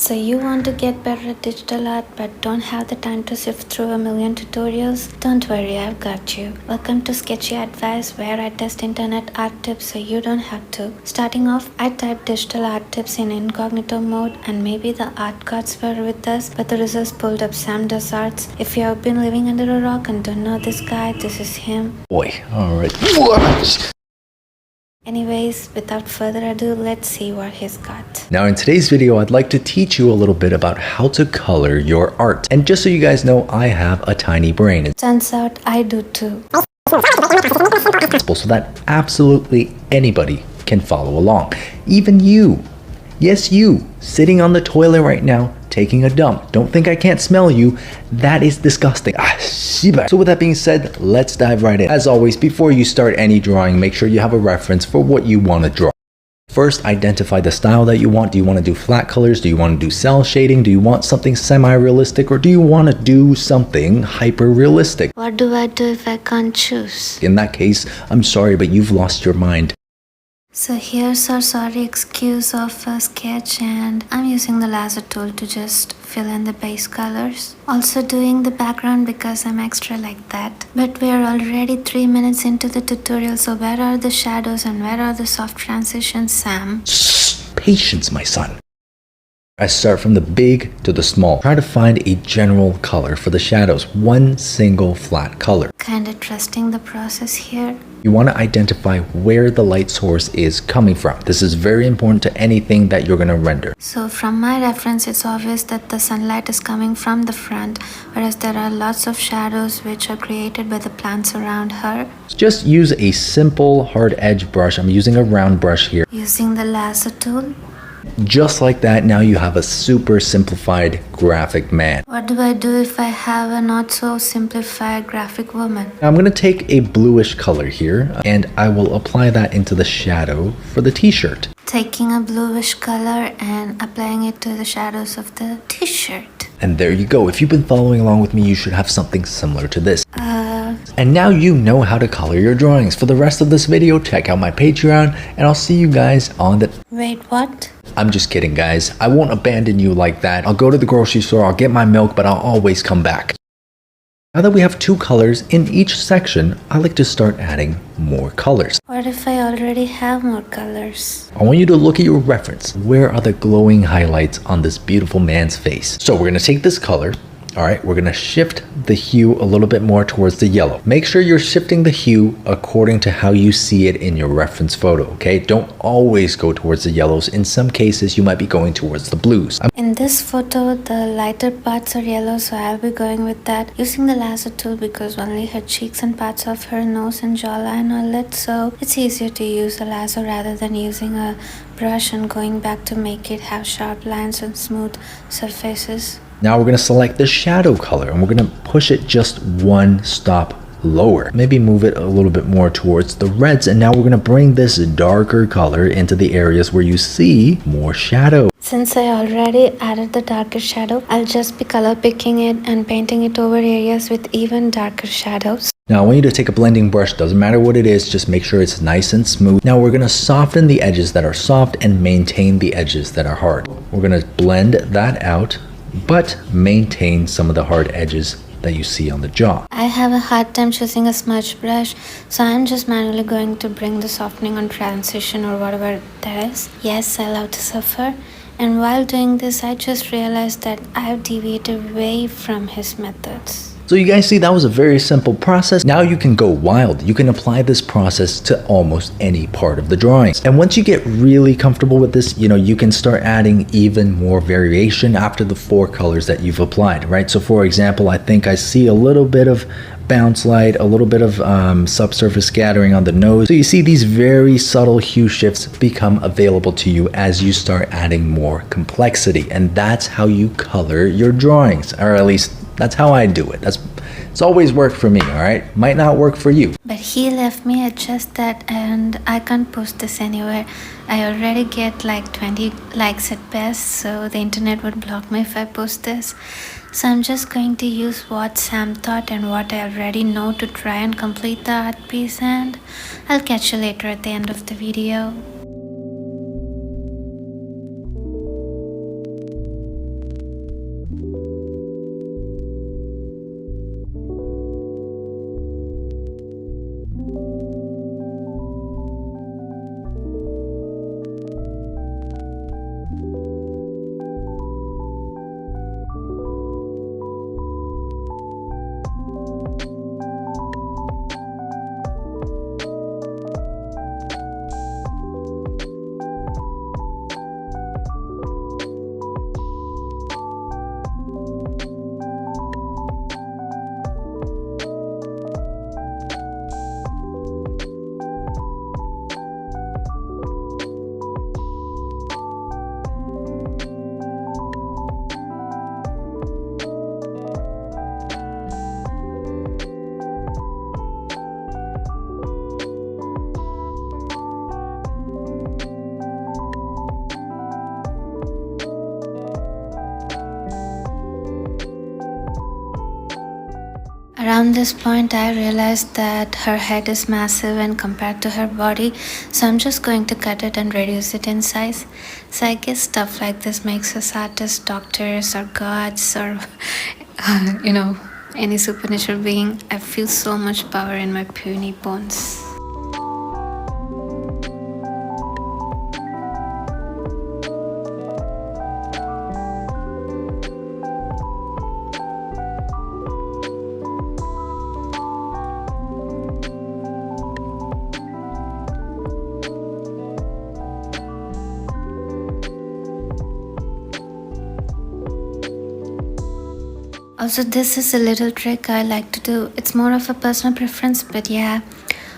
So you want to get better at digital art but don't have the time to sift through a million tutorials? Don't worry, I've got you. Welcome to Sketchy Advice, where I test internet art tips so you don't have to. Starting off, I typed digital art tips in incognito mode and maybe the art gods were with us, but the results pulled up SamDoesArts. If you have been living under a rock and don't know this guy, this is him. Boy, alright. Anyways, without further ado, let's see what he's got. Now in today's video, I'd like to teach you a little bit about how to color your art. And just so you guys know, I have a tiny brain. It Turns out I do too. so that absolutely anybody can follow along. Even you. Yes, you, sitting on the toilet right now, taking a dump. Don't think I can't smell you. That is disgusting. So with that being said, let's dive right in. As always, before you start any drawing, make sure you have a reference for what you want to draw. First, identify the style that you want. Do you want to do flat colors? Do you want to do cell shading? Do you want something semi-realistic? Or do you want to do something hyper-realistic? What do I do if I can't choose? In that case, I'm sorry, but you've lost your mind. So here's our sorry excuse of a sketch, and I'm using the lasso tool to just fill in the base colors. Also doing the background because I'm extra like that. But we're already 3 minutes into the tutorial, so where are the shadows and where are the soft transitions, Sam? Patience, my son. I start from the big to the small. Try to find a general color for the shadows. One single flat color. Kinda trusting the process here. You want to identify where the light source is coming from. This is very important to anything that you're going to render. So from my reference, it's obvious that the sunlight is coming from the front, whereas there are lots of shadows which are created by the plants around her. Just use a simple hard edge brush. I'm using a round brush here. Using the lasso tool. Just like that, now you have a super simplified graphic man. What do I do if I have a not so simplified graphic woman? Now I'm going to take a bluish color here and I will apply that into the shadow for the t-shirt. Taking a bluish color and applying it to the shadows of the t-shirt. And there you go. If you've been following along with me, you should have something similar to this. And now you know how to color your drawings. For the rest of this video, check out my Patreon and I'll see you guys on the... Wait, what? I'm just kidding, guys. I won't abandon you like that. I'll go to the grocery store, I'll get my milk, but I'll always come back. Now that we have two colors in each section, I like to start adding more colors. What if I already have more colors? I want you to look at your reference. Where are the glowing highlights on this beautiful man's face? So we're going to take this color. All right, we're going to shift the hue a little bit more towards the yellow. Make sure you're shifting the hue according to how you see it in your reference photo, okay? Don't always go towards the yellows. In some cases, you might be going towards the blues. In this photo, the lighter parts are yellow, so I'll be going with that. Using the lasso tool because only her cheeks and parts of her nose and jawline are lit, so it's easier to use a lasso rather than using a brush and going back to make it have sharp lines and smooth surfaces. Now we're going to select the shadow color and we're going to push it just one stop lower. Maybe move it a little bit more towards the reds. And now we're going to bring this darker color into the areas where you see more shadow. Since I already added the darker shadow, I'll just be color picking it and painting it over areas with even darker shadows. Now I want you to take a blending brush, doesn't matter what it is, just make sure it's nice and smooth. Now we're going to soften the edges that are soft and maintain the edges that are hard. We're going to blend that out, but maintain some of the hard edges that you see on the jaw. I have a hard time choosing a smudge brush, so I'm just manually going to bring the softening on transition or whatever that is. Yes, I love to suffer. And while doing this, I just realized that I've deviated way from his methods. So you guys see, that was a very simple process. Now you can go wild. You can apply this process to almost any part of the drawings. And once you get really comfortable with this, you can start adding even more variation after the 4 colors that you've applied, right? So for example, I think I see a little bit of bounce light, a little bit of subsurface scattering on the nose. So you see these very subtle hue shifts become available to you as you start adding more complexity. And that's how you color your drawings, or at least that's how I do it. It's always worked for me, all right? Might not work for you. But he left me at just that, and I can't post this anywhere. I already get like 20 likes at best, so the internet would block me if I post this. So I'm just going to use what Sam thought and what I already know to try and complete the art piece, and I'll catch you later at the end of the video. Around this point, I realized that her head is massive and compared to her body, so I'm just going to cut it and reduce it in size. So I guess stuff like this makes us artists, doctors, or gods, or any supernatural being. I feel so much power in my puny bones. Also, this is a little trick I like to do. It's more of a personal preference, but yeah,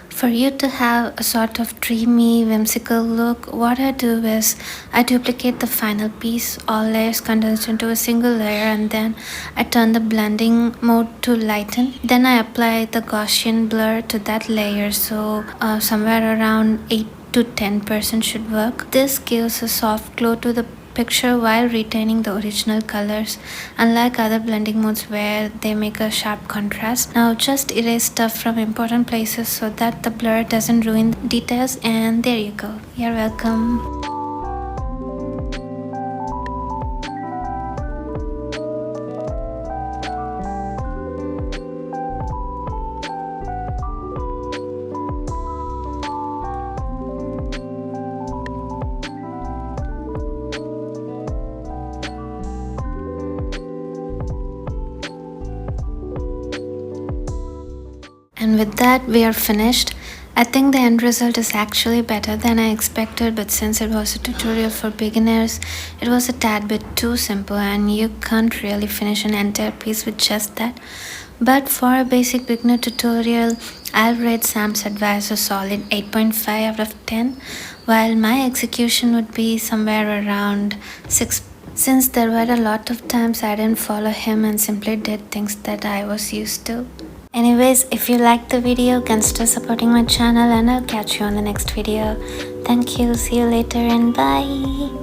for you to have a sort of dreamy, whimsical look, what I do is I duplicate the final piece, all layers condensed into a single layer, and then I turn the blending mode to lighten. Then I apply the Gaussian blur to that layer, so somewhere around 8 to 10% should work. This gives a soft glow to the picture while retaining the original colors, unlike other blending modes where they make a sharp contrast. Now just erase stuff from important places so that the blur doesn't ruin the details, and there you go. You're welcome. And with that, we are finished. I think the end result is actually better than I expected, but since it was a tutorial for beginners, it was a tad bit too simple and you can't really finish an entire piece with just that. But for a basic beginner tutorial, I'll rate Sam's advice a solid 8.5 out of 10, while my execution would be somewhere around 6, since there were a lot of times I didn't follow him and simply did things that I was used to. Anyways, if you liked the video, consider supporting my channel and I'll catch you on the next video. Thank you, see you later and bye.